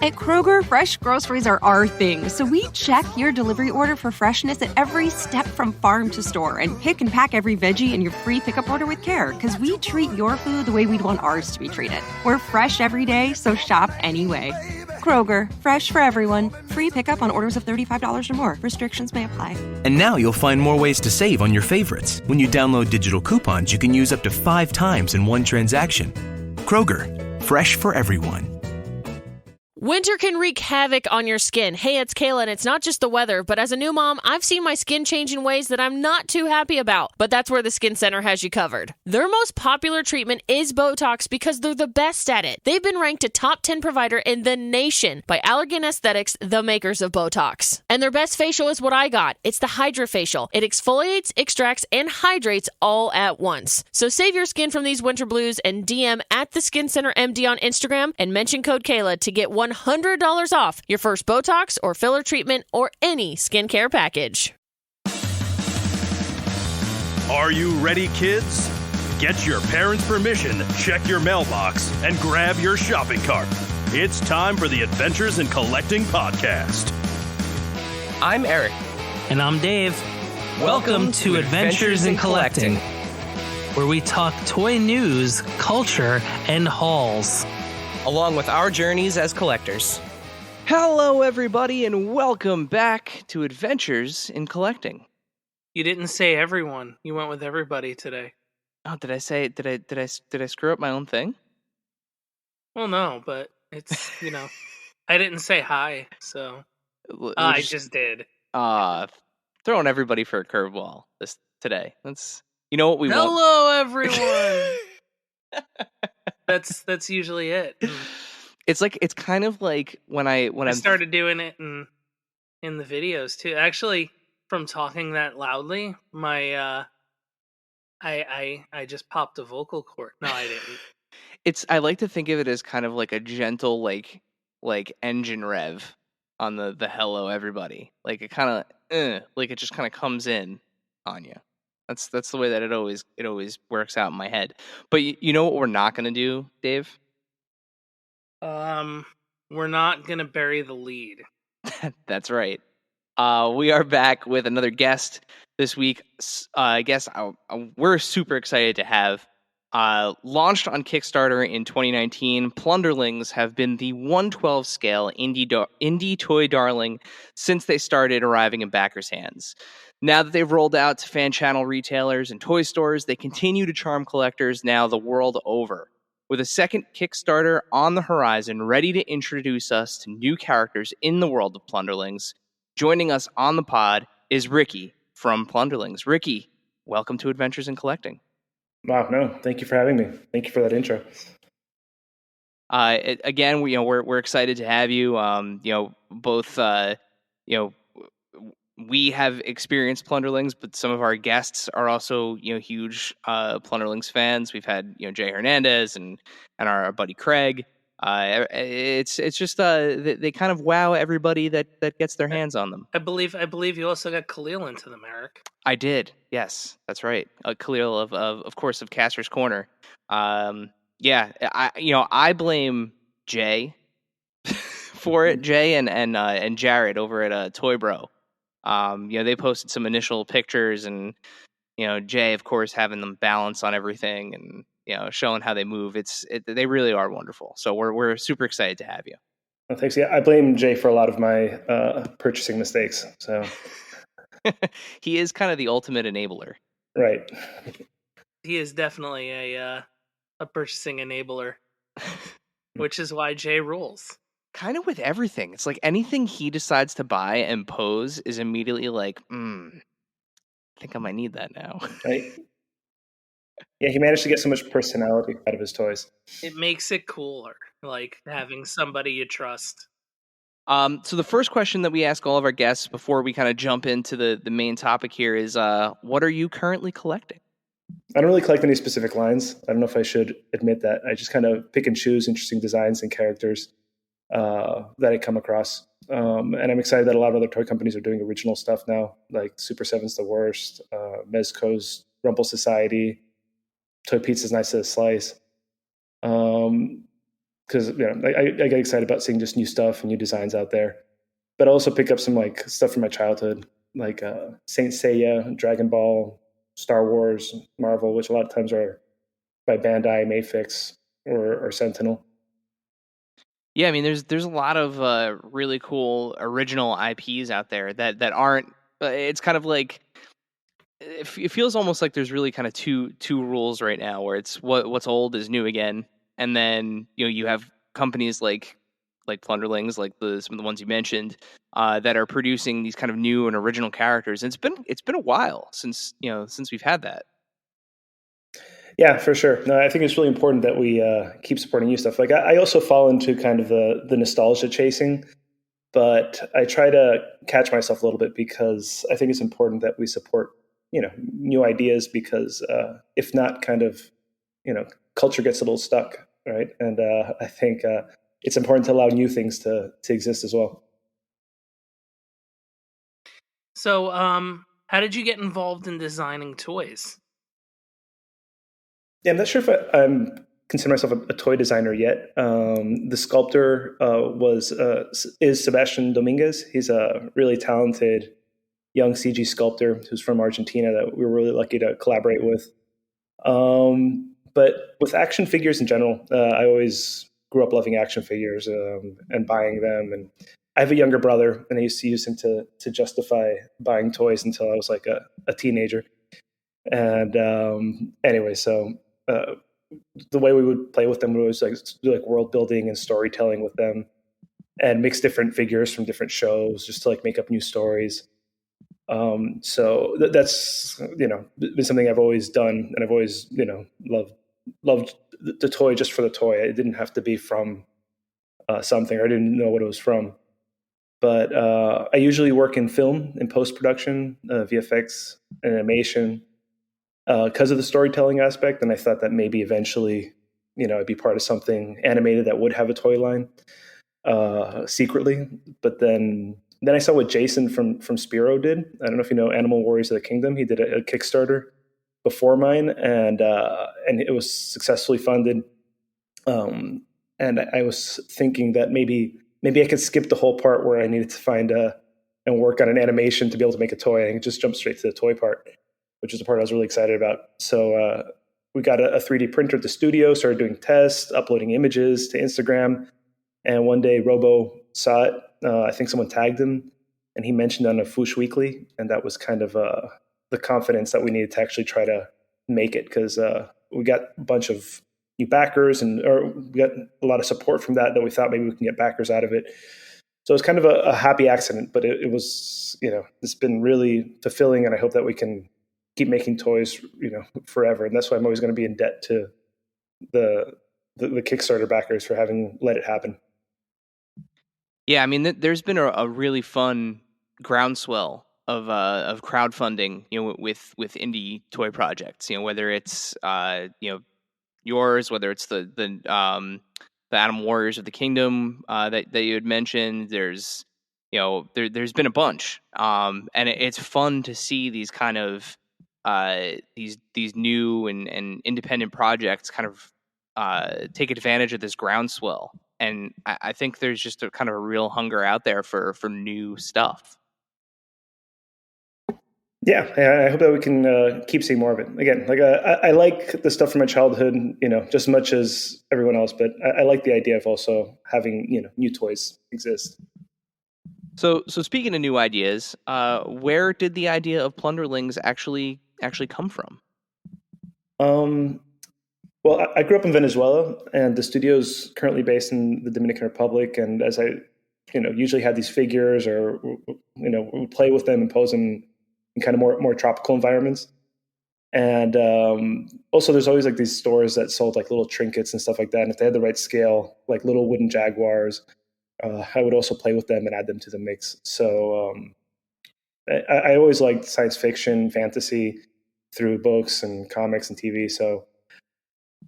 At Kroger, fresh groceries are our thing, so we check your delivery order for freshness at every step from farm to store and pick and pack every veggie in your free pickup order with care, because we treat your food the way we'd want ours to be treated. We're fresh every day, so shop anyway. Kroger, fresh for everyone. Free pickup on orders of $35 or more. Restrictions may apply. And now you'll find more ways to save on your favorites. When you download digital coupons, you can use up to 5 times in one transaction. Kroger, fresh for everyone. Winter can wreak havoc on your skin. Hey, it's Kayla, and it's not just the weather, but as a new mom, I've seen my skin change in ways that I'm not too happy about. But that's where the Skin Center has you covered. Their most popular treatment is Botox because they're the best at it. They've been ranked a top 10 provider in the nation by Allergan Aesthetics, the makers of Botox. And their best facial is what I got. It's the HydraFacial. It exfoliates, extracts, and hydrates all at once. So save your skin from these winter blues and DM at the Skin Center MD on Instagram and mention code Kayla to get $100 off your first Botox or filler treatment or any skincare package. Are you ready, kids? Get your parents' permission, check your mailbox, and grab your shopping cart. It's time for the Adventures in Collecting podcast. I'm Erik. And I'm Dave. Welcome to Adventures in Collecting, where we talk toy news, culture, and hauls, along with our journeys as collectors. Hello, everybody, and welcome back to Adventures in Collecting. You didn't say everyone. You went with everybody today. Oh, did I screw up my own thing? Well, no, but it's, I didn't say hi, so I just did. Throwing everybody for a curveball today. That's what we want. Hello, everyone. That's usually it. It's kind of like when I started doing it in the videos too. Actually, from talking that loudly, my I just popped a vocal cord. No, I didn't. I like to think of it as kind of like a gentle like engine rev on the hello everybody. Like it kind of like it just kind of comes in on you. That's the way that it always works out in my head. But you know what we're not going to do, Dave? We're not going to bury the lead. That's right. We are back with another guest this week. I guess we're super excited to have. Launched on Kickstarter in 2019, Plunderlings have been the 1/12 scale indie toy darling since they started arriving in backers' hands. Now that they've rolled out to fan channel retailers and toy stores, they continue to charm collectors now the world over. With a second Kickstarter on the horizon, ready to introduce us to new characters in the world of Plunderlings, joining us on the pod is Ricky from Plunderlings. Ricky, welcome to Adventures in Collecting. Wow, no, thank you for having me. Thank you for that intro. Again, we're excited to have you. Both we have experienced Plunderlings, but some of our guests are also huge Plunderlings fans. We've had Jay Hernandez and our buddy Craig. It's just they kind of wow everybody that gets their hands on them. I believe you also got Khalil into them, Erik. I did. Yes, that's right. Khalil of course of Caster's Corner. I blame Jay for it. Jay and Jared over at Toy Bro. They posted some initial pictures, and Jay, of course, having them balance on everything and showing how they move. They really are wonderful. So we're super excited to have you. Well, thanks. Yeah, I blame Jay for a lot of my purchasing mistakes. So he is kind of the ultimate enabler. Right. He is definitely a purchasing enabler, which is why Jay rules. Kind of with everything. It's like anything he decides to buy and pose is immediately like, I think I might need that now. Right. Yeah, he managed to get so much personality out of his toys. It makes it cooler, like having somebody you trust. So the first question that we ask all of our guests before we kind of jump into the main topic here is, what are you currently collecting? I don't really collect any specific lines. I don't know if I should admit that. I just kind of pick and choose interesting designs and characters that I come across. And I'm excited that a lot of other toy companies are doing original stuff now, like Super 7's The Worst, Mezco's Rumble Society, Toy Pizza's Nice as a Slice. because I get excited about seeing just new stuff and new designs out there. But I also pick up some like stuff from my childhood, like Saint Seiya, Dragon Ball, Star Wars, Marvel, which a lot of times are by Bandai, Mayfix, or Sentinel. Yeah, I mean, there's a lot of really cool original IPs out there that aren't. It's kind of like it feels almost like there's really kind of two rules right now, where it's what's old is new again, and then you have companies like Plunderlings, like some of the ones you mentioned, that are producing these kind of new and original characters. And it's been a while since we've had that. Yeah, for sure. No, I think it's really important that we keep supporting new stuff. Like I also fall into kind of the nostalgia chasing, but I try to catch myself a little bit because I think it's important that we support new ideas, because if not, kind of culture gets a little stuck, right? And I think it's important to allow new things to exist as well. So, how did you get involved in designing toys? Yeah, I'm not sure if I'm consider myself a toy designer yet. The sculptor is Sebastian Dominguez. He's a really talented young CG sculptor who's from Argentina that we were really lucky to collaborate with. But with action figures in general, I always grew up loving action figures and buying them. And I have a younger brother, and I used to use him to justify buying toys until I was like a teenager. And anyway, so the way we would play with them was like do like world building and storytelling with them, and mix different figures from different shows just to like make up new stories. So that's been something I've always done, and I've always loved the toy just for the toy. It didn't have to be from something, or I didn't know what it was from. But I usually work in film, in post production, VFX, animation, because of the storytelling aspect. And I thought that maybe eventually, I'd be part of something animated that would have a toy line secretly. But then I saw what Jason from Spiro did. I don't know if you know Animal Warriors of the Kingdom. He did a Kickstarter before mine, and it was successfully funded. And I was thinking that maybe I could skip the whole part where I needed to find and work on an animation to be able to make a toy. I could just jump straight to the toy part, which is the part I was really excited about. So we got a 3D printer at the studio, started doing tests, uploading images to Instagram. And one day Robo saw it. I think someone tagged him, and he mentioned on a Foosh Weekly. And that was kind of the confidence that we needed to actually try to make it, because we got a bunch of new backers, or we got a lot of support from that we thought maybe we can get backers out of it. So it's kind of a happy accident, but it was, it's been really fulfilling, and I hope that we can keep making toys, forever. And that's why I'm always going to be in debt to the Kickstarter backers for having let it happen. Yeah, I mean, there's been a really fun groundswell of crowdfunding, with indie toy projects. Whether it's yours, whether it's the Animal Warriors of the Kingdom that you had mentioned. There's there's been a bunch, and it's fun to see these kind of these new and independent projects kind of take advantage of this groundswell. And I think there's just a kind of a real hunger out there for new stuff. Yeah, I hope that we can keep seeing more of it. Again, like I like the stuff from my childhood, just as much as everyone else. But I like the idea of also having new toys exist. So speaking of new ideas, where did the idea of Plunderlings actually come from? Well, I grew up in Venezuela, and the studio is currently based in the Dominican Republic. And as I, usually had these figures, or we play with them and pose them in kind of more tropical environments. And also, there's always like these stores that sold like little trinkets and stuff like that. And if they had the right scale, like little wooden jaguars, I would also play with them and add them to the mix. So I always liked science fiction, fantasy through books and comics and TV. So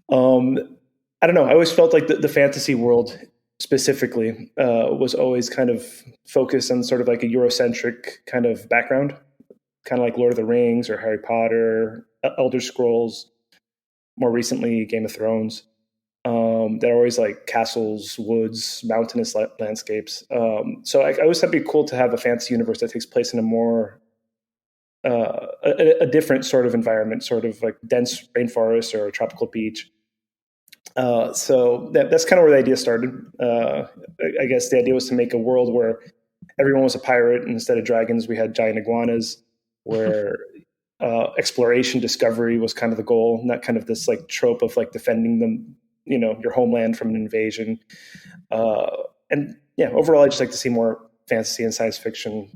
I don't know. I always felt like the fantasy world specifically was always kind of focused on sort of like a Eurocentric kind of background, kind of like Lord of the Rings or Harry Potter, Elder Scrolls, more recently Game of Thrones. that are always like castles, woods, mountainous landscapes. So I always thought it'd be cool to have a fantasy universe that takes place in a more a different sort of environment, sort of like dense rainforest or a tropical beach. So that's kind of where the idea started. I guess the idea was to make a world where everyone was a pirate, and instead of dragons, we had giant iguanas, where exploration, discovery was kind of the goal, not kind of this like trope of like defending them, your homeland from an invasion. And yeah, overall, I just like to see more fantasy and science fiction,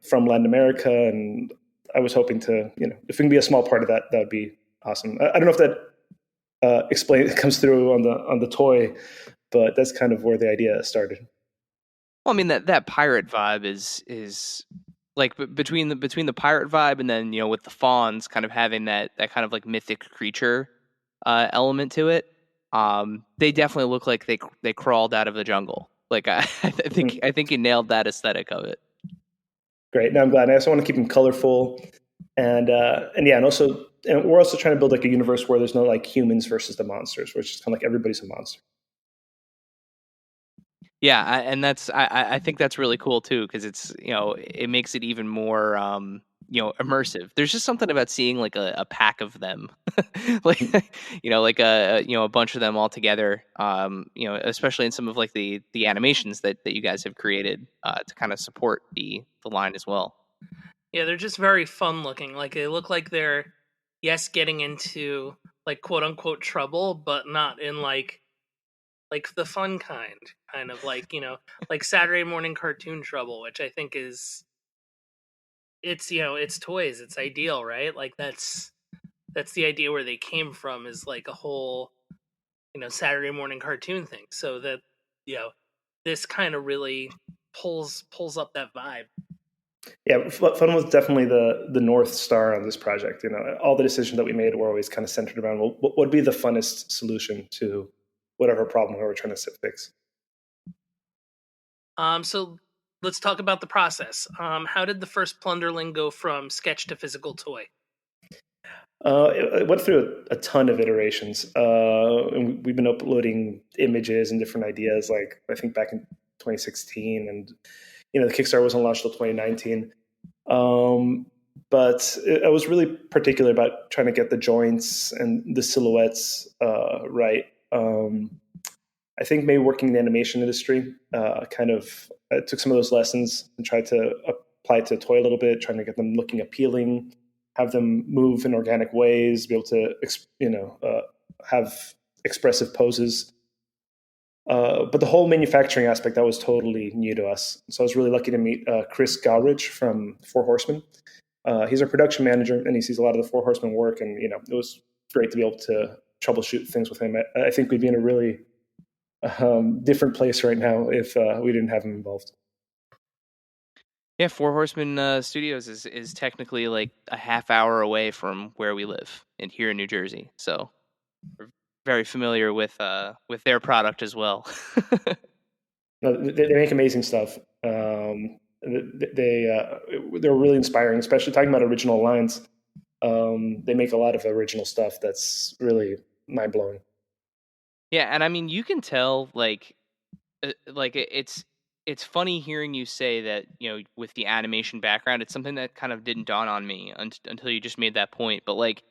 from Latin America. And I was hoping to, if we can be a small part of that, that would be awesome. I don't know if that comes through on the toy, but that's kind of where the idea started. Well, I mean that pirate vibe is like between the pirate vibe and then with the fawns kind of having that kind of like mythic creature element to it. They definitely look like they crawled out of the jungle. Like I think you nailed that aesthetic of it. Great. No, I'm glad. I also want to keep them colorful, and yeah, and we're also trying to build like a universe where there's no like humans versus the monsters, which is kind of like everybody's a monster. Yeah, and I think that's really cool too, because it's it makes it even more immersive. There's just something about seeing like a pack of them, like like a bunch of them all together. Especially in some of like the animations that you guys have created to kind of support the line as well. Yeah, they're just very fun looking. Like they look like they're getting into like quote unquote trouble, but not in like the fun kind of like like Saturday morning cartoon trouble, which I think is it's toys, it's ideal, right? Like that's the idea where they came from, is like a whole Saturday morning cartoon thing. So that this kind of really pulls up that vibe. Yeah, fun was definitely the North Star on this project. All the decisions that we made were always kind of centered around what would be the funnest solution to whatever problem we were trying to fix. So let's talk about the process. How did the first Plunderling go from sketch to physical toy? It went through a ton of iterations. And we've been uploading images and different ideas, like I think back in 2016, and the Kickstarter wasn't launched until 2019. But I was really particular about trying to get the joints and the silhouettes right. I think maybe working in the animation industry, I took some of those lessons and tried to apply it to the toy a little bit, trying to get them looking appealing, have them move in organic ways, be able to, have expressive poses. But the whole manufacturing aspect, that was totally new to us. So I was really lucky to meet Chris Gowridge from Four Horsemen. He's our production manager, and he sees a lot of the Four Horsemen work. And it was great to be able to troubleshoot things with him. I think we'd be in a really different place right now if we didn't have him involved. Yeah, Four Horsemen Studios is technically like a half hour away from where we live here in New Jersey. So we're very familiar with their product as well. No, they make amazing stuff. They're really inspiring, especially talking about original lines. They make a lot of original stuff that's really mind blowing. Yeah, and I mean you can tell like it's funny hearing you say that with the animation background, it's something that kind of didn't dawn on me until you just made that point. But like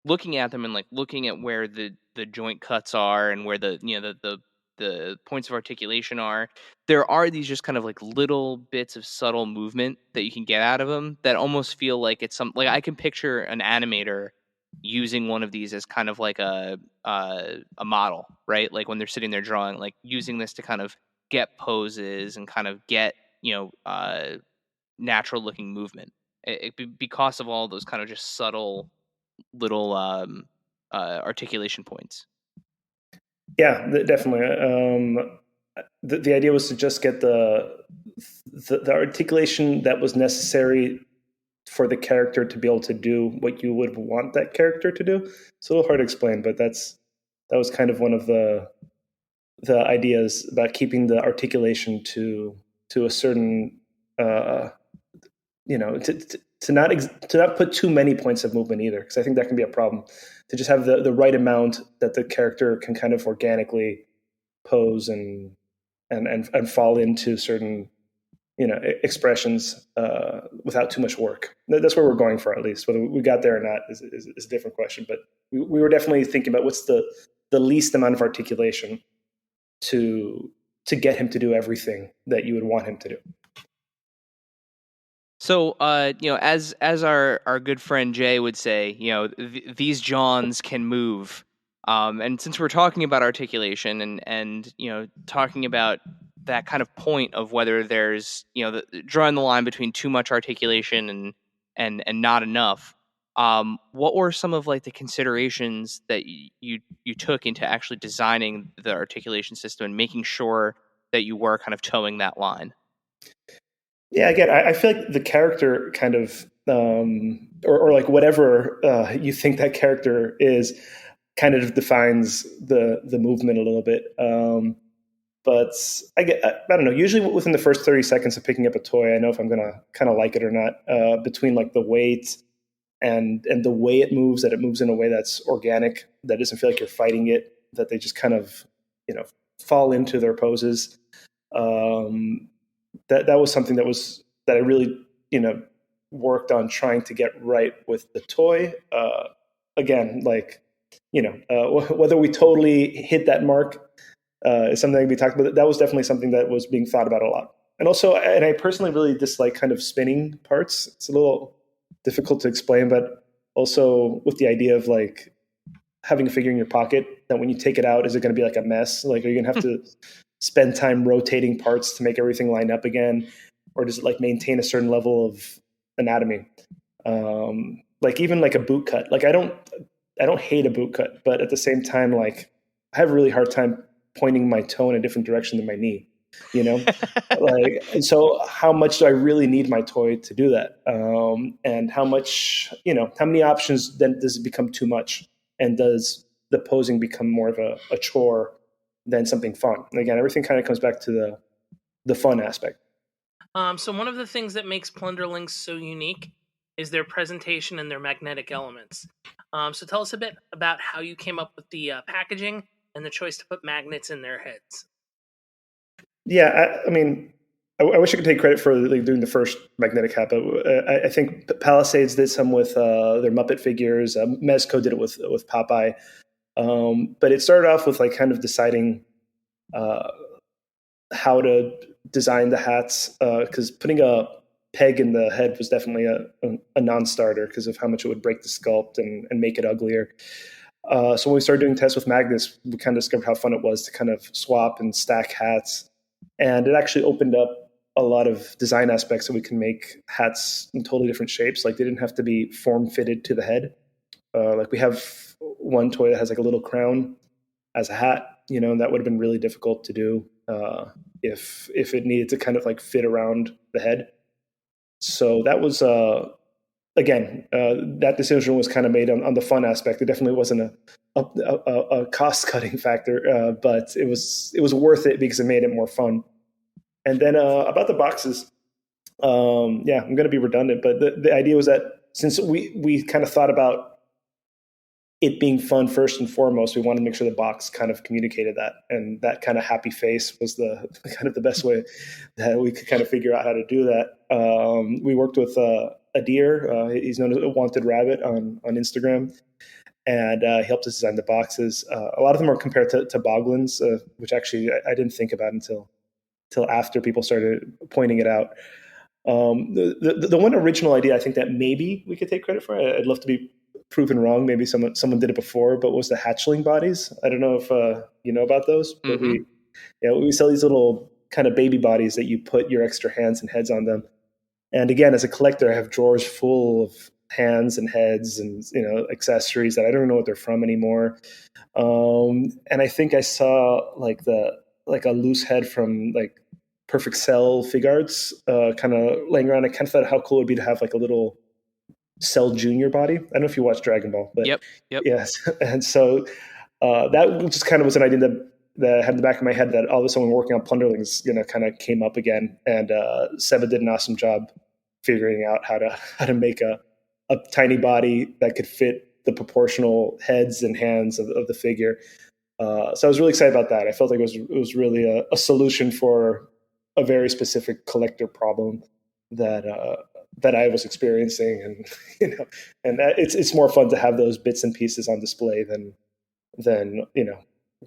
looking at them and like looking at where the joint cuts are and where the the points of articulation are, there are these just kind of like little bits of subtle movement that you can get out of them that almost feel like it's like I can picture an animator using one of these as kind of like a model, right? Like when they're sitting there drawing, like using this to kind of get poses and kind of get natural looking movement because of all those kind of just subtle little articulation points. Yeah, definitely. The idea was to just get the articulation that was necessary for the character to be able to do what you would want that character to do. It's a little hard to explain, but that was kind of one of the ideas about keeping the articulation to a certain to to not put too many points of movement either, because I think that can be a problem. To just have the right amount that the character can kind of organically pose and fall into certain expressions without too much work. That's where we're going for, at least. Whether we got there or not is a different question. But we were definitely thinking about what's the least amount of articulation to get him to do everything that you would want him to do. So, as our good friend Jay would say, these Johns can move. And since we're talking about articulation and talking about that kind of point of whether there's drawing the line between too much articulation and not enough, what were some of like the considerations that you took into actually designing the articulation system and making sure that you were kind of towing that line? Yeah, again, I feel like the character kind of, or like whatever you think that character is, kind of defines the movement a little bit. But I don't know. Usually within the first 30 seconds of picking up a toy, I know if I'm gonna kind of like it or not. Between like the weight and the way it moves, that it moves in a way that's organic, that doesn't feel like you're fighting it, that they just kind of fall into their poses. That was something that I really worked on trying to get right with the toy. Again, like whether we totally hit that mark is something that we talked about. That was definitely something that was being thought about a lot. And also, and I personally really dislike kind of spinning parts. It's a little difficult to explain, but also with the idea of like having a figure in your pocket, that when you take it out, is it going to be like a mess? Like, are you going to have to spend time rotating parts to make everything line up again? Or does it like maintain a certain level of anatomy? Like even like a boot cut. Like I don't hate a boot cut, but at the same time, like I have a really hard time pointing my toe in a different direction than my knee, like, and so how much do I really need my toy to do that? And how much, how many options then does it become too much? And does the posing become more of a chore than something fun? And again, everything kind of comes back to the fun aspect. So one of the things that makes Plunderlings so unique is their presentation and their magnetic elements. So tell us a bit about how you came up with the packaging and the choice to put magnets in their heads. Yeah, I mean, I wish I could take credit for like doing the first magnetic hat, but I think Palisades did some with their Muppet figures. Mezco did it with Popeye. But it started off with like kind of deciding how to design the hats, because putting a peg in the head was definitely a non-starter because of how much it would break the sculpt and make it uglier. So when we started doing tests with magnets, we kind of discovered how fun it was to kind of swap and stack hats. And it actually opened up a lot of design aspects so we can make hats in totally different shapes. Like they didn't have to be form fitted to the head. Like we have one toy that has like a little crown as a hat, and that would have been really difficult to do if it needed to kind of like fit around the head. So that was, again, that decision was kind of made on the fun aspect. It definitely wasn't a cost-cutting factor, but it was worth it because it made it more fun. And then about the boxes, I'm going to be redundant, but the idea was that since we kind of thought about it being fun first and foremost, we wanted to make sure the box kind of communicated that, and that kind of happy face was the kind of the best way that we could kind of figure out how to do that. We worked with Adir, he's known as a Wanted Rabbit on Instagram, and he helped us design the boxes. A lot of them are compared to Boglins, which actually I didn't think about until after people started pointing it out. The one original idea I think that maybe we could take credit for, I'd love to be proven wrong, maybe someone did it before, but was the Hatchling Bodies. I don't know if you know about those, but we sell these little kind of baby bodies that you put your extra hands and heads on them. And again, as a collector, I have drawers full of hands and heads and accessories that I don't know what they're from anymore. And I think I saw like a loose head from like Perfect Cell Fig Arts kind of laying around. I kind of thought how cool it would be to have like a little Cell Junior body. I don't know if you watch Dragon Ball, but yep. Yes. And so that just kind of was an idea that I had in the back of my head that all of a sudden when working on Plunderlings, kind of came up again. And Seba did an awesome job figuring out how to make a tiny body that could fit the proportional heads and hands of the figure. So I was really excited about that. I felt like it was really a solution for a very specific collector problem that I was experiencing, and and it's more fun to have those bits and pieces on display than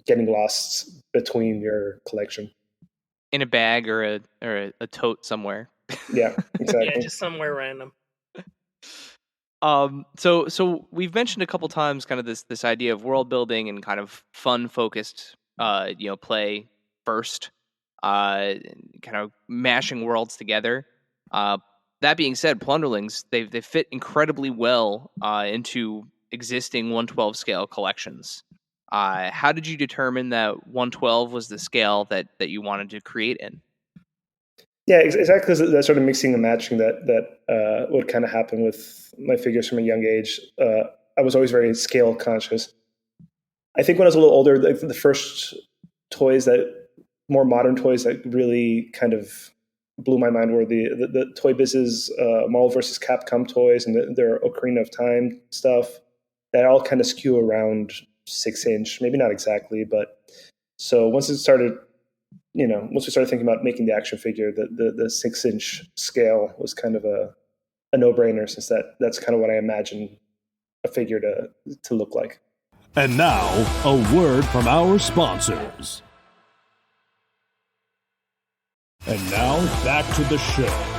getting lost between your collection in a bag or a tote somewhere. Yeah, exactly. Yeah, just somewhere random. So we've mentioned a couple times kind of this idea of world building and kind of fun focused, play first, kind of mashing worlds together. That being said, Plunderlings, they fit incredibly well into existing 112 scale collections. How did you determine that 112 was the scale that you wanted to create in? Yeah, exactly. That sort of mixing and matching that would kind of happen with my figures from a young age. I was always very scale conscious. I think when I was a little older, the first more modern toys that really kind of blew my mind were the Toy Biz's Marvel vs. Capcom toys and their Ocarina of Time stuff. That all kind of skew around 6-inch, maybe not exactly, but so once we started thinking about making the action figure, the 6-inch scale was kind of a no-brainer, since that's kind of what I imagine a figure to look like. And now, a word from our sponsors. And now, back to the show.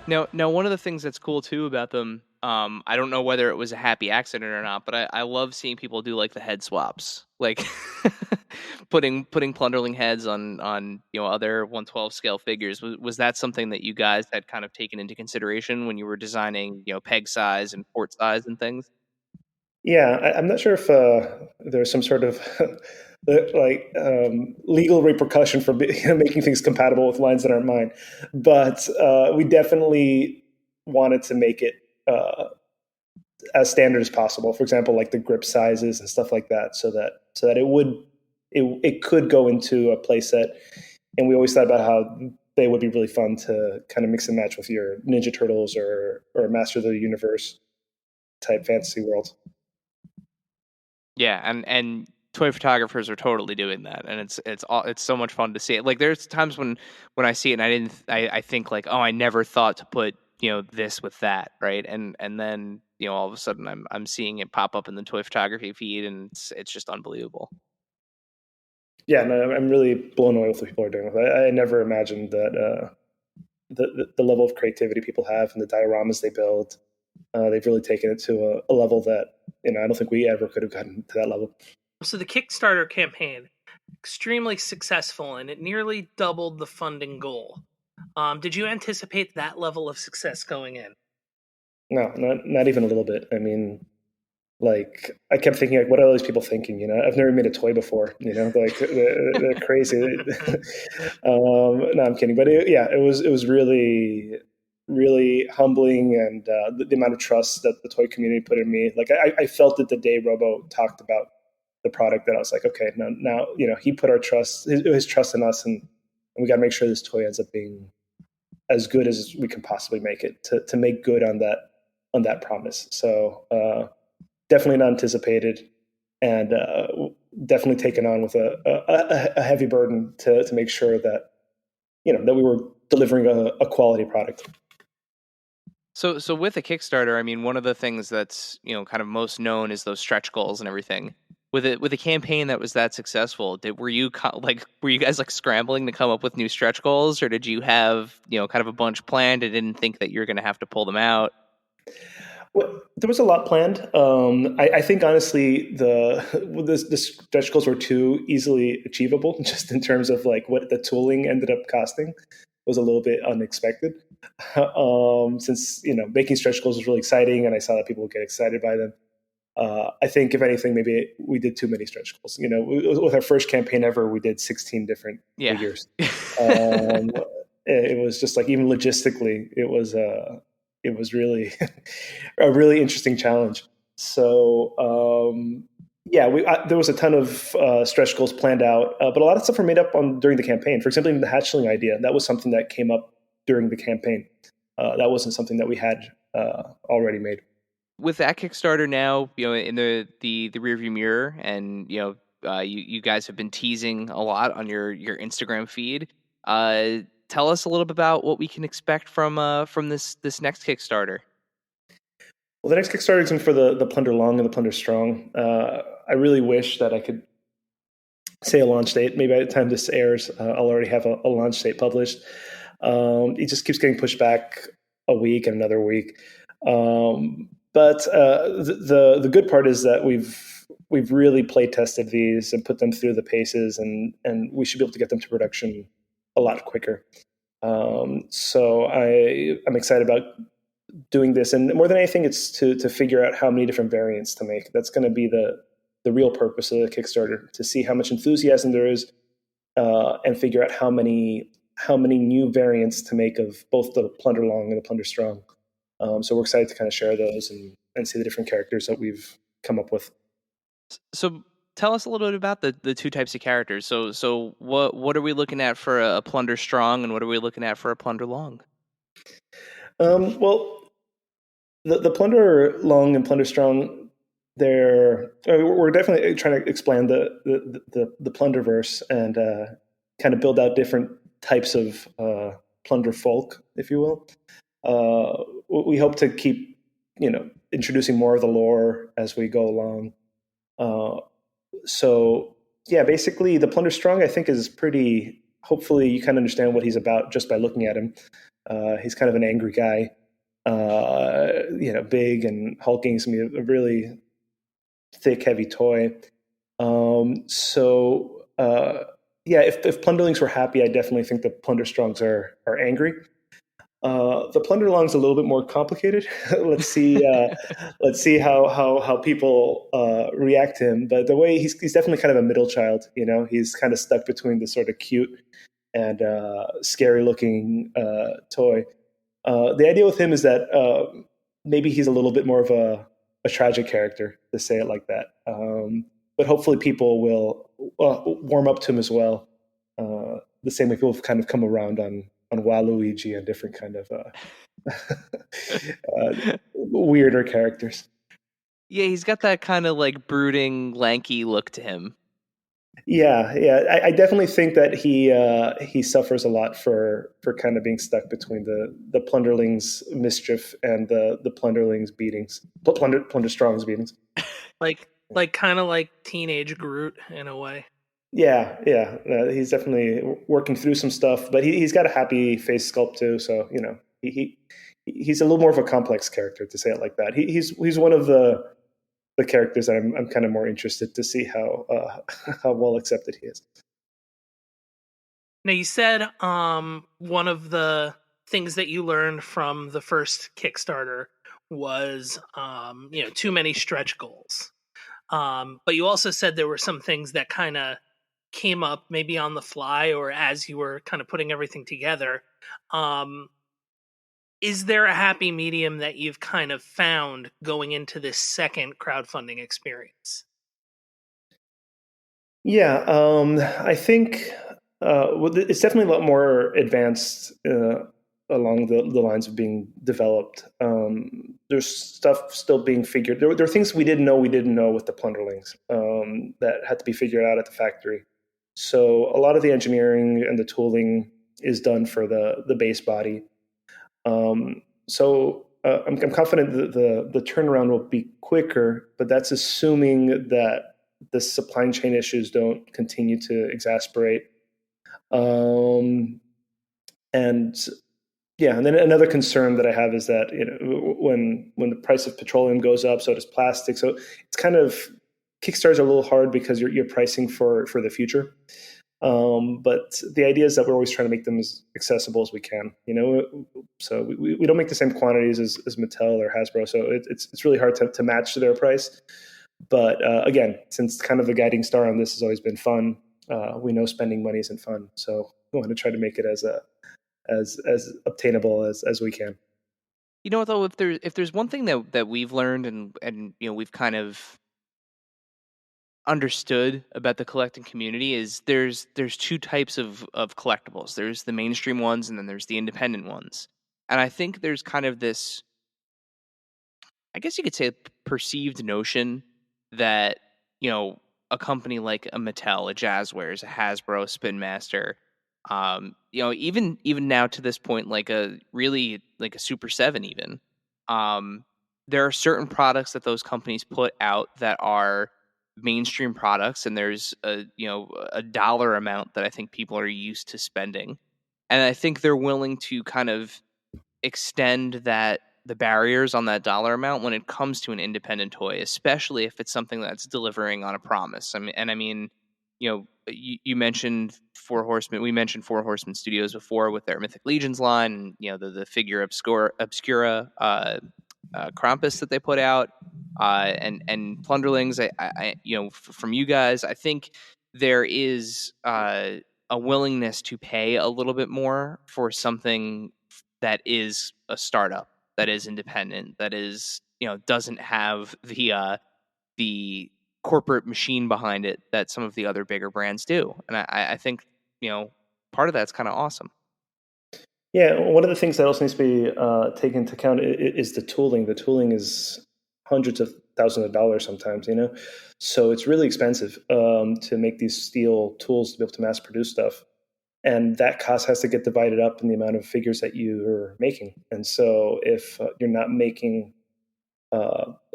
Now, one of the things that's cool too about them, I don't know whether it was a happy accident or not, but I love seeing people do like the head swaps, like putting Plunderling heads on other 112 scale figures. Was that something that you guys had kind of taken into consideration when you were designing peg size and port size and things? Yeah, I'm not sure if there's some sort of legal repercussion for making things compatible with lines that aren't mine, but we definitely wanted to make it as standard as possible. For example, like the grip sizes and stuff like that, so that it could go into a play set. And we always thought about how they would be really fun to kind of mix and match with your Ninja Turtles or Master of the Universe type fantasy world. Yeah, and toy photographers are totally doing that, and it's so much fun to see it. Like there's times when I see it and I think like, oh, I never thought to put this with that, right? And then all of a sudden I'm seeing it pop up in the toy photography feed, and it's just unbelievable. Yeah, no, I'm really blown away with what people are doing with it. I never imagined that the level of creativity people have and the dioramas they build. They've really taken it to a level that I don't think we ever could have gotten to that level. So the Kickstarter campaign, extremely successful, and it nearly doubled the funding goal. Did you anticipate that level of success going in? No, not even a little bit. I mean, like I kept thinking, like, what are all these people thinking? I've never made a toy before. Like they're crazy. No, I'm kidding. But it was really, really humbling, and the amount of trust that the toy community put in me. Like I felt it the day Robo talked about the product, that I was like, okay, now he put his trust in us, and we got to make sure this toy ends up being as good as we can possibly make it to make good on that promise. So definitely not anticipated, and definitely taken on with a heavy burden to make sure that that we were delivering a quality product. So with a Kickstarter, I mean, one of the things that's kind of most known is those stretch goals and everything. With a campaign that was that successful, were you guys like scrambling to come up with new stretch goals, or did you have kind of a bunch planned and didn't think that you're going to have to pull them out? Well, there was a lot planned. I think honestly, the stretch goals were too easily achievable, just in terms of like what the tooling ended up costing was a little bit unexpected. Since making stretch goals was really exciting, and I saw that people would get excited by them. I think if anything, maybe we did too many stretch goals. With our first campaign ever, we did 16 different figures. It was just like, even logistically, it was really a really interesting challenge. So there was a ton of stretch goals planned out, but a lot of stuff were made up during the campaign. For example, even the hatchling idea, that was something that came up during the campaign. that wasn't something that we had already made. With that Kickstarter now, in the rearview mirror, and you guys have been teasing a lot on your Instagram feed. Tell us a little bit about what we can expect from this next Kickstarter. Well, the next Kickstarter is for the Plunder Long and the Plunder Strong. I really wish that I could say a launch date. Maybe by the time this airs, I'll already have a launch date published. It just keeps getting pushed back a week and another week. But the good part is that we've really play tested these and put them through the paces, and we should be able to get them to production a lot quicker. So I'm excited about doing this, and more than anything, it's to figure out how many different variants to make. That's going to be the real purpose of the Kickstarter, to see how much enthusiasm there is, and figure out how many new variants to make of both the Plunder Long and the Plunder Strong. So we're excited to kind of share those and see the different characters that we've come up with. So tell us a little bit about the two types of characters. So what are we looking at for a Plunder Strong, and what are we looking at for a Plunder Long? Well, the Plunder Long and Plunder Strong, we're definitely trying to expand the Plunderverse and kind of build out different types of Plunder folk, if you will. We hope to keep, introducing more of the lore as we go along. So yeah, basically the Plunder Strong, I think, is pretty. Hopefully, you kind of understand what he's about just by looking at him. He's kind of an angry guy, big and hulking. He's gonna be a really thick, heavy toy. If Plunderlings were happy, I definitely think the Plunder Strongs are angry. The Plunder Long's a little bit more complicated. Let's see how people react to him. But the way he's definitely kind of a middle child. He's kind of stuck between the sort of cute and scary looking toy. The idea with him is that maybe he's a little bit more of a tragic character, to say it like that. But hopefully people will warm up to him as well. The same way people have kind of come around on Waluigi and different kind of weirder characters. Yeah, he's got that kind of like brooding, lanky look to him. Yeah. I definitely think that he suffers a lot for kind of being stuck between the Plunderlings' mischief and the Plunderlings' beatings, Plunder Strong's beatings. Like kind of like teenage Groot in a way. Yeah. He's definitely working through some stuff, but he's got a happy face sculpt too. So he's a little more of a complex character, to say it like that. He's one of the characters that I'm kind of more interested to see how well accepted he is. Now, you said one of the things that you learned from the first Kickstarter was too many stretch goals. But you also said there were some things that kind of came up maybe on the fly or as you were kind of putting everything together. Is there a happy medium that you've kind of found going into this second crowdfunding experience? Yeah, I think it's definitely a lot more advanced along the lines of being developed. There's stuff still being figured. There are things we didn't know with the Plunderlings that had to be figured out at the factory. So a lot of the engineering and the tooling is done for the base body. So I'm confident that the turnaround will be quicker, but that's assuming that the supply chain issues don't continue to exasperate. And then another concern that I have is that when the price of petroleum goes up, so does plastic. So it's kind of, Kickstarters are a little hard because you're pricing for the future. But the idea is that we're always trying to make them as accessible as we can. So we don't make the same quantities as Mattel or Hasbro, so it's really hard to match their price. But again, since kind of the guiding star on this has always been fun, we know spending money isn't fun, so we want to try to make it as obtainable as we can. You know what, though, if there's one thing that we've learned and we've kind of understood about the collecting community is there's two types of collectibles. There's the mainstream ones, and then there's the independent ones. And I think there's kind of this, I guess you could say, perceived notion that, a company like a Mattel, a Jazzwares, a Hasbro, Spin Master, even now to this point, like a Super 7 even, there are certain products that those companies put out that are mainstream products, and there's a dollar amount that I think people are used to spending. And I think they're willing to kind of extend the barriers on that dollar amount when it comes to an independent toy, especially if it's something that's delivering on a promise. I mean, you mentioned Four Horsemen. We mentioned Four Horsemen Studios before with their Mythic Legions line, and the figure Obscura Krampus that they put out, and Plunderlings. From you guys, I think there is a willingness to pay a little bit more for something that is a startup, that is independent, that is doesn't have the corporate machine behind it that some of the other bigger brands do. And I think part of that's kind of awesome. Yeah, one of the things that also needs to be taken into account is the tooling. The tooling is hundreds of thousands of dollars sometimes, so it's really expensive to make these steel tools to be able to mass produce stuff. And that cost has to get divided up in the amount of figures that you're making. And so if you're not making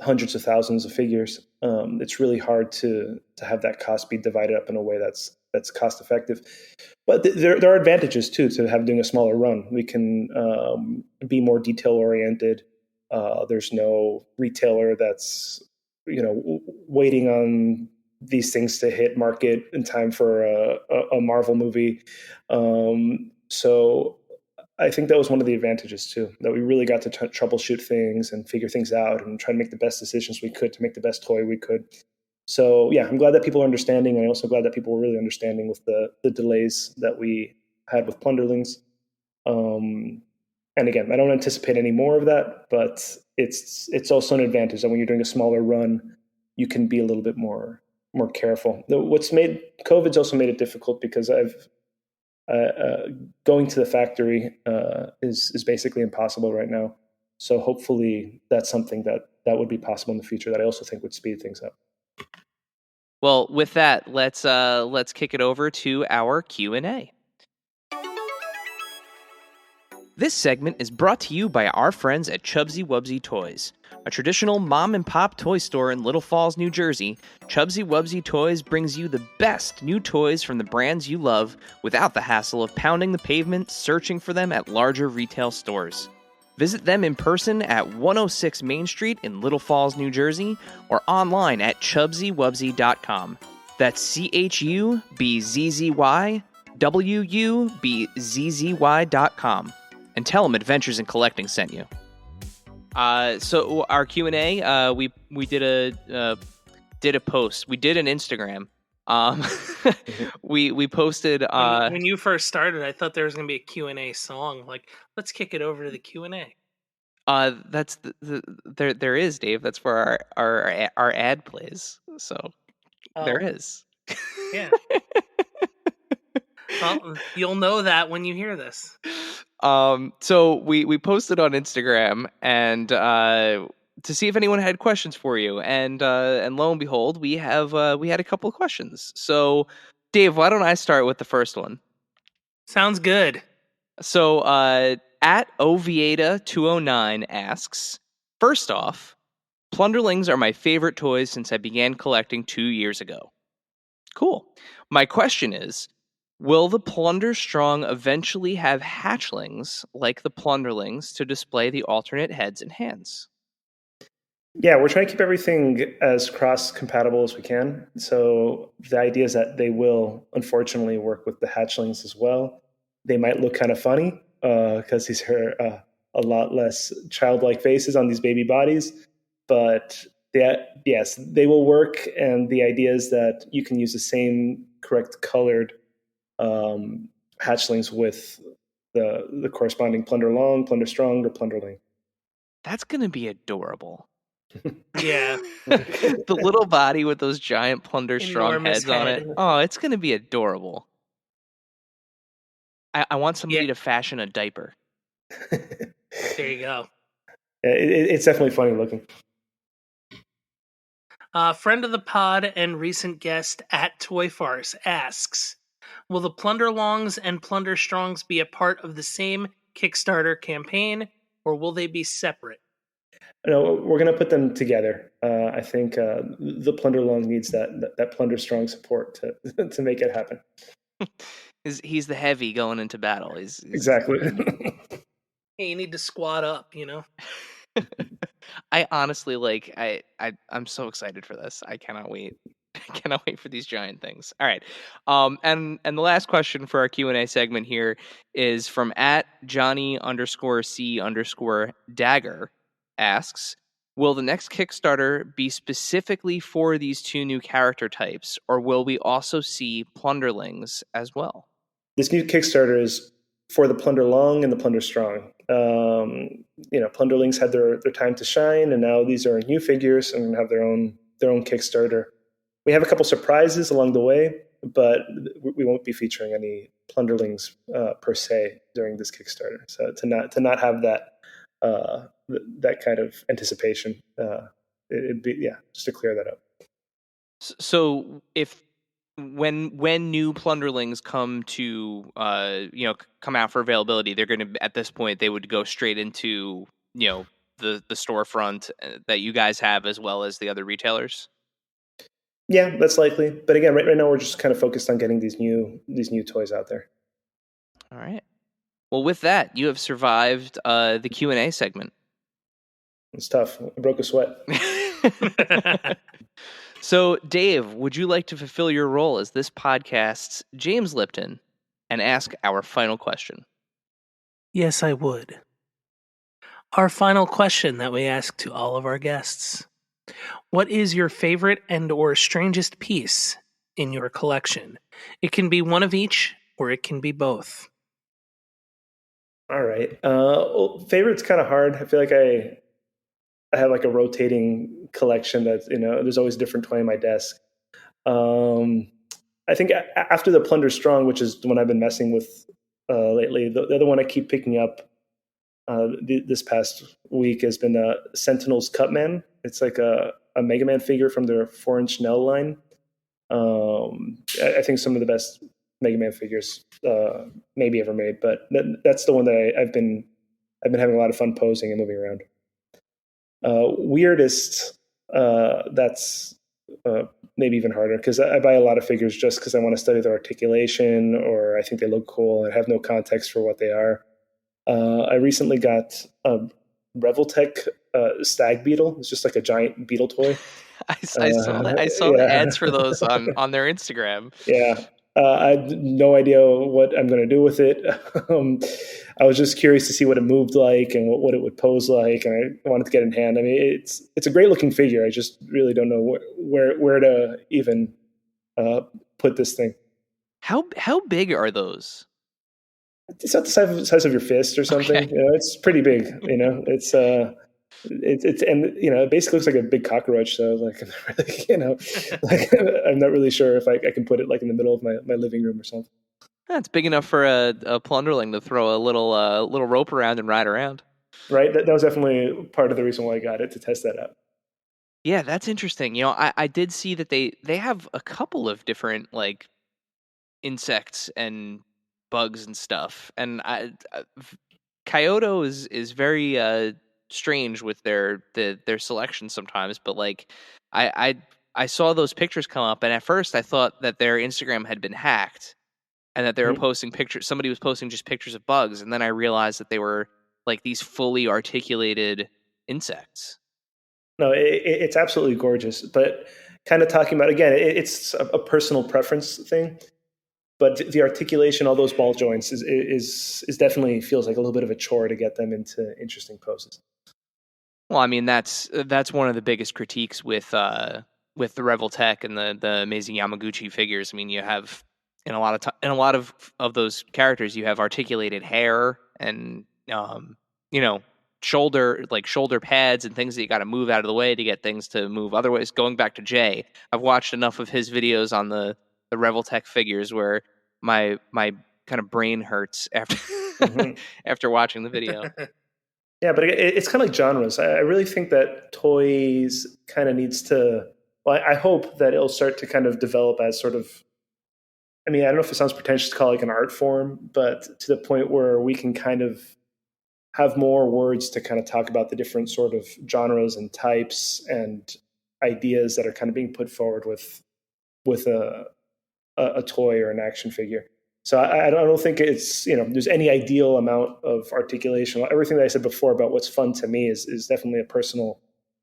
hundreds of thousands of figures, it's really hard to have that cost be divided up in a way that's cost effective. But there are advantages too to doing a smaller run. We can be more detail oriented. There's no retailer that's waiting on these things to hit market in time for a Marvel movie. So I think that was one of the advantages too, that we really got to troubleshoot things and figure things out and try to make the best decisions we could to make the best toy we could. So yeah, I'm glad that people are understanding, and I'm also glad that people were really understanding with the delays that we had with Plunderlings. And again, I don't anticipate any more of that, but it's also an advantage that when you're doing a smaller run, you can be a little bit more careful. COVID's also made it difficult because going to the factory is basically impossible right now. So hopefully that's something that would be possible in the future, that I also think would speed things up. Well, with that, let's kick it over to our Q&A. This segment is brought to you by our friends at Chubsy Wubsy Toys. A traditional mom-and-pop toy store in Little Falls, New Jersey, Chubsy Wubsy Toys brings you the best new toys from the brands you love without the hassle of pounding the pavement searching for them at larger retail stores. Visit them in person at 106 Main Street in Little Falls, New Jersey, or online at chubsywubsy.com. That's CHUBZYWUBZZY.com. And tell them Adventures in Collecting sent you. So our Q&A, we did a post. We did an Instagram. We posted. When you first started, I thought there was going to be a Q&A song. Like, let's kick it over to the Q&A. That's there is, Dave. That's where our ad plays. So there is. Yeah. Well, you'll know that when you hear this. So we posted on Instagram and to see if anyone had questions for you, and lo and behold, we had a couple of questions. So, Dave, why don't I start with the first one? Sounds good. So, at Ovieta209 asks, first off, Plunderlings are my favorite toys since I began collecting 2 years ago. Cool. My question is, will the Plunder Strong eventually have hatchlings like the Plunderlings to display the alternate heads and hands? Yeah, we're trying to keep everything as cross-compatible as we can. So the idea is that they will, unfortunately, work with the hatchlings as well. They might look kind of funny because these are a lot less childlike faces on these baby bodies. But yes, they will work. And the idea is that you can use the same correct colored hatchlings with the corresponding Plunder Long, Plunder Strong, or Plunderling. That's going to be adorable. Yeah. The little body with those giant Plunder Strong Enormous heads on it. Oh, it's going to be adorable. I want somebody to fashion a diaper. There you go. It's definitely funny looking. Friend of the pod and recent guest at Toy Farce asks, will the Plunderlongs and Plunderstrongs be a part of the same Kickstarter campaign, or will they be separate? No, we're going to put them together. I think the Plunderlong needs that Plunderstrong support to make it happen. He's the heavy going into battle. He's exactly. Hey, you need to squat up, you know? I honestly I'm so excited for this. I cannot wait. I cannot wait for these giant things. All right. And the last question for our Q&A segment here is from @Johnny_C_Dagger asks, will the next Kickstarter be specifically for these two new character types, or will we also see Plunderlings as well? This new Kickstarter is for the Plunderlong and the Plunderstrong. Plunderlings had their time to shine, and now these are new figures and have their own Kickstarter. We have a couple surprises along the way, but we won't be featuring any Plunderlings per se during this Kickstarter. So to not have that kind of anticipation, it'd be just to clear that up. So when new Plunderlings come to come out for availability, they're going to, at this point, they would go straight into the storefront that you guys have, as well as the other retailers. Yeah, that's likely. But again, right now we're just kind of focused on getting these new toys out there. All right. Well, with that, you have survived the Q&A segment. It's tough. I broke a sweat. So, Dave, would you like to fulfill your role as this podcast's James Lipton and ask our final question? Yes, I would. Our final question that we ask to all of our guests. What is your favorite and or strangest piece in your collection? It can be one of each, or it can be both. All right. Favorite's kind of hard. I feel like I have like a rotating collection that, there's always a different toy on my desk. I think after the Plunderstrong, which is the one I've been messing with lately, the other one I keep picking up this past week has been Sentinel's Cutman. It's like a Mega Man figure from their 4-inch Nell line. I think some of the best Mega Man figures maybe ever made, but that's the one that I've been having a lot of fun posing and moving around. Weirdest, that's maybe even harder, because I buy a lot of figures just because I want to study their articulation, or I think they look cool and have no context for what they are. I recently got a Revltek Stag Beetle. It's just like a giant beetle toy. I saw that. I saw the ads for those on their Instagram. Yeah. I had no idea what I'm going to do with it. I was just curious to see what it moved like and what it would pose like, and I wanted to get in hand. I mean, it's a great looking figure. I just really don't know where to even put this thing. How big are those? It's not the size of your fist or something. Okay. It's pretty big. It's and it basically looks like a big cockroach. So like, I'm not really sure if I can put it like in the middle of my living room or something. That's big enough for a Plunderling to throw a little rope around and ride around. Right. That was definitely part of the reason why I got it, to test that out. Yeah, that's interesting. I did see that they have a couple of different like insects and bugs and stuff, and Kyoto is very strange with their selection sometimes, but like I saw those pictures come up, and at first I thought that their Instagram had been hacked and that they were posting pictures. Somebody was posting just pictures of bugs, and then I realized that they were like these fully articulated insects. No, it's absolutely gorgeous, but kind of talking about, again, it's a personal preference thing. But the articulation, all those ball joints, is definitely feels like a little bit of a chore to get them into interesting poses. Well, I mean, that's one of the biggest critiques with the Revltek and the amazing Yamaguchi figures. I mean, you have in a lot of those characters, you have articulated hair and shoulder pads and things that you got to move out of the way to get things to move. Otherwise, going back to Jay, I've watched enough of his videos on the Revltek figures where my kind of brain hurts after after watching the video. Yeah, but it's kind of like genres. I really think that toys kind of needs to. Well, I hope that it'll start to kind of develop as sort of. I mean, I don't know if it sounds pretentious to call it like an art form, but to the point where we can kind of have more words to kind of talk about the different sort of genres and types and ideas that are kind of being put forward with a toy or an action figure. So I don't think it's, there's any ideal amount of articulation. Everything that I said before about what's fun to me is definitely a personal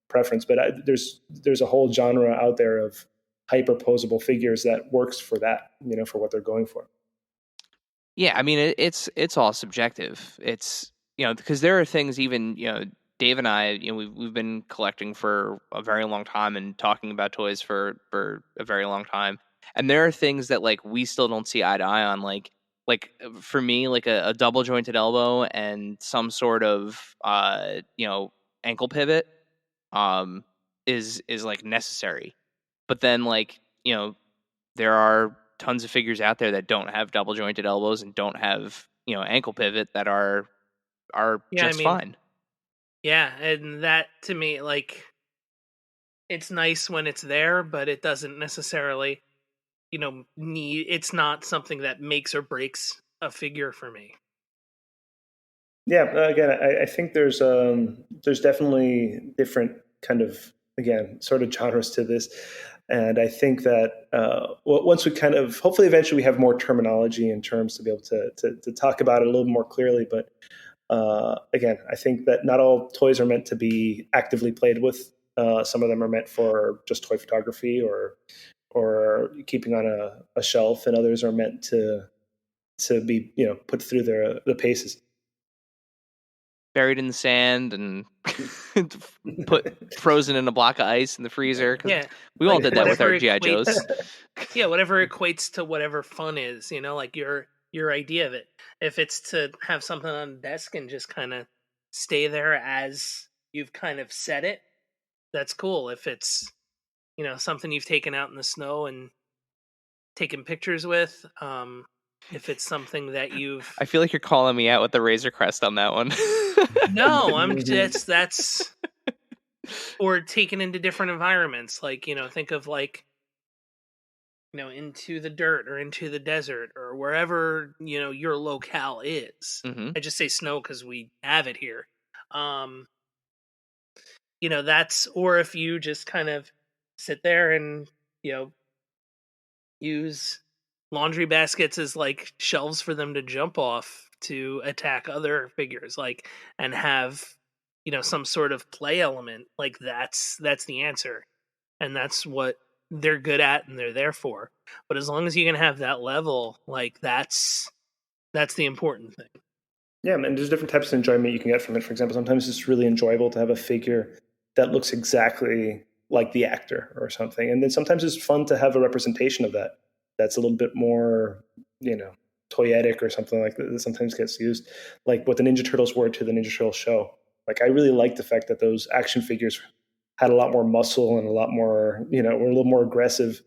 preference, but there's a whole genre out there of hyperposable figures that works for that, for what they're going for. Yeah, I mean it's all subjective. It's because there are things even Dave and I we've been collecting for a very long time and talking about toys for a very long time, and there are things that like we still don't see eye to eye on. Like for me, like a double jointed elbow and some sort of ankle pivot is like necessary, but then like there are tons of figures out there that don't have double jointed elbows and don't have ankle pivot that are Yeah, just fine. Yeah, and that to me, like, it's nice when it's there, but it doesn't necessarily, need. It's not something that makes or breaks a figure for me. Yeah, again, I think there's definitely different kind of, again, sort of genres to this. And I think that once we kind of, hopefully eventually we have more terminology and terms to be able to talk about it a little more clearly. But again, I think that not all toys are meant to be actively played with. Some of them are meant for just toy photography or keeping on a shelf, and others are meant to be put through the paces. Buried in the sand and put frozen in a block of ice in the freezer. Yeah, we all did that with our GI Joes. Yeah, whatever equates to whatever fun is, like your idea of it. If it's to have something on the desk and just kind of stay there as you've kind of set it, that's cool. If it's something you've taken out in the snow and taken pictures with, if it's something that you've I feel like you're calling me out with the Razor Crest on that one. No, I'm just that's or taken into different environments. Like, think of like, into the dirt or into the desert or wherever, your locale is. Mm-hmm. I just say snow because we have it here. That's, or if you just kind of sit there and, use laundry baskets as like shelves for them to jump off to attack other figures, like, and have some sort of play element, like that's the answer, and that's what they're good at and they're there for. But as long as you can have that level, like that's the important thing. Yeah, and there's different types of enjoyment you can get from it. For example, sometimes it's really enjoyable to have a figure that looks exactly like the actor or something, and then sometimes it's fun to have a representation of that that's a little bit more, toyetic or something like that sometimes gets used, like what the Ninja Turtles were to the Ninja Turtles show. Like, I really like the fact that those action figures had a lot more muscle and a lot more, were a little more aggressive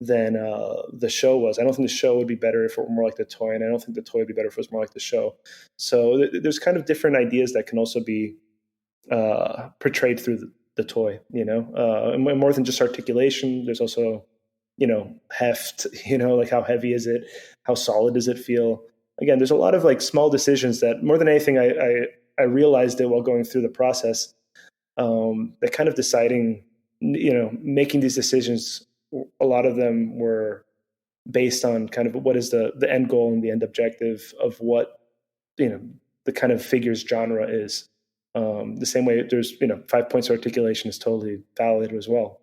than the show was. I don't think the show would be better if it were more like the toy, and I don't think the toy would be better if it was more like the show. So there's kind of different ideas that can also be portrayed through the toy, and more than just articulation. There's also heft, like how heavy is it? How solid does it feel? Again, there's a lot of like small decisions that more than anything, I realized it while going through the process, that kind of deciding, making these decisions, a lot of them were based on kind of what is the end goal and the end objective of what, the kind of figures genre is. The same way there's, 5 points of articulation is totally valid as well.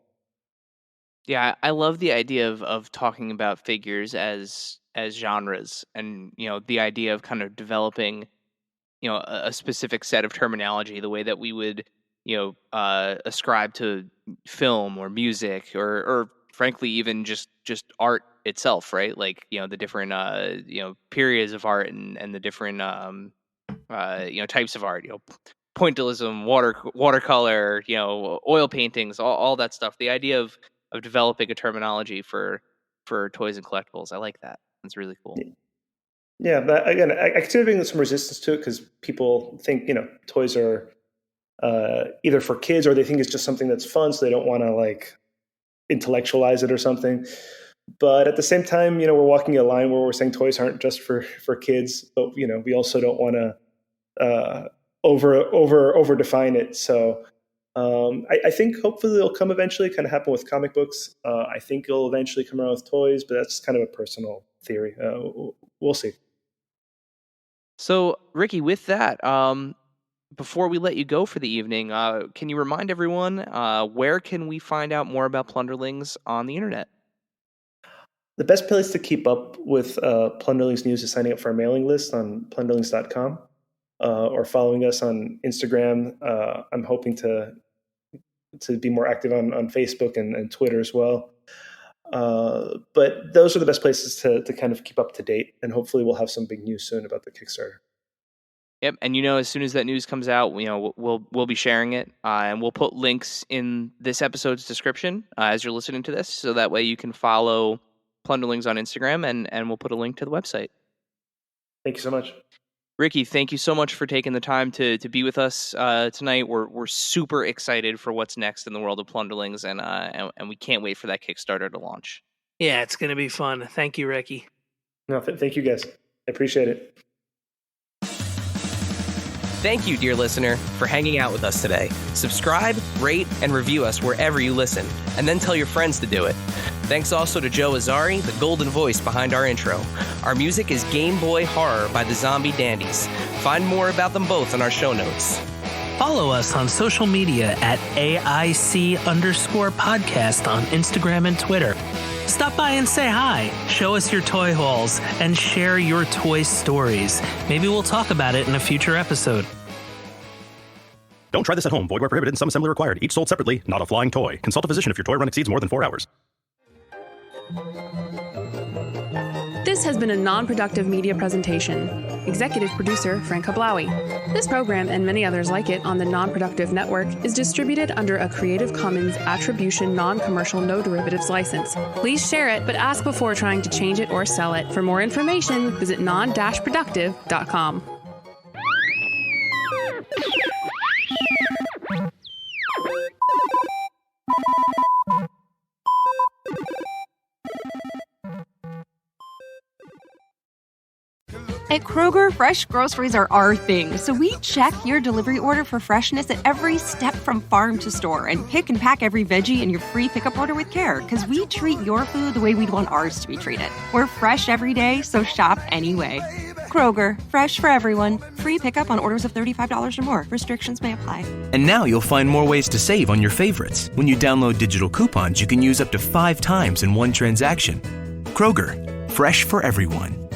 Yeah, I love the idea of talking about figures as genres, and the idea of kind of developing a specific set of terminology, the way that we would ascribe to film or music or frankly even just art itself, right? Like the different periods of art and the different types of art, pointillism, watercolor, oil paintings, all that stuff. The idea of developing a terminology for toys and collectibles, I like that. That's really cool. Yeah, but again, I consider being some resistance to it because people think, toys are either for kids or they think it's just something that's fun, so they don't want to like intellectualize it or something. But at the same time, we're walking a line where we're saying toys aren't just for kids, but we also don't want to over define it. So I think hopefully it'll come eventually. Kind of happen with comic books. I think it'll eventually come around with toys, but that's kind of a personal theory. We'll see. So, Ricky, with that, before we let you go for the evening, can you remind everyone where can we find out more about Plunderlings on the internet? The best place to keep up with Plunderlings news is signing up for our mailing list on plunderlings.com or following us on Instagram. I'm hoping to be more active on Facebook and Twitter as well. But those are the best places to kind of keep up to date, and hopefully we'll have some big news soon about the Kickstarter. Yep, and as soon as that news comes out, we'll be sharing it, and we'll put links in this episode's description as you're listening to this, so that way you can follow Plunderlings on Instagram, and we'll put a link to the website. Thank you so much. Ricky, thank you so much for taking the time to be with us tonight. We're super excited for what's next in the world of Plunderlings, and we can't wait for that Kickstarter to launch. Yeah, it's going to be fun. Thank you, Ricky. No, thank you guys. I appreciate it. Thank you, dear listener, for hanging out with us today. Subscribe, rate, and review us wherever you listen, and then tell your friends to do it. Thanks also to Joe Azzari, the golden voice behind our intro. Our music is Game Boy Horror by the Zombie Dandies. Find more about them both in our show notes. Follow us on social media at AIC_podcast on Instagram and Twitter. Stop by and say hi, show us your toy hauls, and share your toy stories. Maybe we'll talk about it in a future episode. Don't try this at home. Void where prohibited and some assembly required. Each sold separately, not a flying toy. Consult a physician if your toy run exceeds more than 4 hours. This has been a non-productive media presentation. Executive producer, Frank Hablawi. This program and many others like it on the Non-Productive Network is distributed under a Creative Commons Attribution Non-Commercial No Derivatives license. Please share it, but ask before trying to change it or sell it. For more information, visit non-productive.com. At Kroger, fresh groceries are our thing, so we check your delivery order for freshness at every step from farm to store and pick and pack every veggie in your free pickup order with care, because we treat your food the way we'd want ours to be treated. We're fresh every day, so shop anyway. Kroger, fresh for everyone. Free pickup on orders of $35 or more. Restrictions may apply. And now you'll find more ways to save on your favorites. When you download digital coupons, you can use up to 5 times in one transaction. Kroger, fresh for everyone.